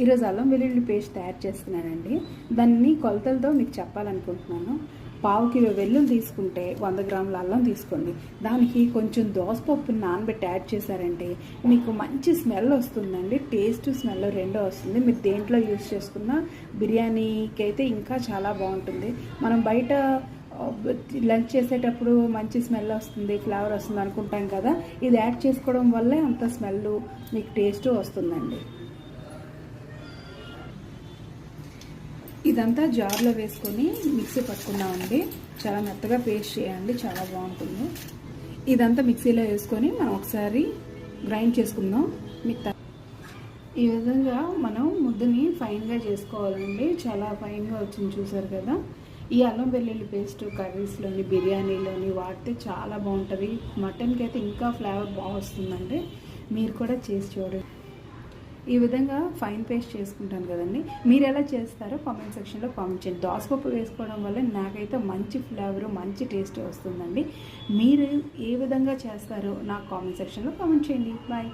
ఈరోజు అల్లం వెల్లుల్లి పేస్ట్ తయారు చేస్తున్నానండి. దాన్ని కొలతలతో మీకు చెప్పాలనుకుంటున్నాను. పావు కిలో వెల్లుల్లి తీసుకుంటే 100 గ్రాముల అల్లం తీసుకోండి. దానికి కొంచెం దోసపప్పుని నానబెట్టి యాడ్ చేశారంటే మీకు మంచి స్మెల్ వస్తుందండి. టేస్ట్ స్మెల్ రెండో వస్తుంది. మీరు దేంట్లో యూజ్ చేసుకున్న బిర్యానీకి అయితే ఇంకా చాలా బాగుంటుంది. మనం బయట లంచ్ చేసేటప్పుడు మంచి స్మెల్ వస్తుంది, ఫ్లేవర్ వస్తుంది అనుకుంటాం కదా, ఇది యాడ్ చేసుకోవడం వల్లే అంత స్మెల్ మీకు టేస్ట్ వస్తుందండి. ఇదంతా జార్లో వేసుకొని మిక్సీ పట్టుకున్నామండి. చాలా మెత్తగా పేస్ట్ చేయండి, చాలా బాగుంటుంది. ఇదంతా మిక్సీలో వేసుకొని మనం ఒకసారి గ్రైండ్ చేసుకుందాం. ఈ విధంగా మనం ముద్దని ఫైన్గా చేసుకోవాలండి. చాలా ఫైన్గా వచ్చింది, చూసారు కదా. ఈ అల్లం వెల్లుల్లి పేస్ట్ కర్రీస్లోని బిర్యానీలోని వాడితే చాలా బాగుంటుంది. మటన్కి అయితే ఇంకా ఫ్లేవర్ బాగా వస్తుందండి. మీరు కూడా చేసి చూడండి. ఈ విధంగా ఫైన్ పేస్ట్ చేసుకుంటాను కదండి. మీరు ఎలా చేస్తారో కామెంట్ సెక్షన్లో కామెంట్ చేయండి. దోసపప్పు వేసుకోవడం వల్ల నాకైతే మంచి ఫ్లేవర్, మంచి టేస్ట్ వస్తుందండి. మీరు ఏ విధంగా చేస్తారో నాకు కామెంట్ సెక్షన్లో కామెంట్ చేయండి. బాయ్.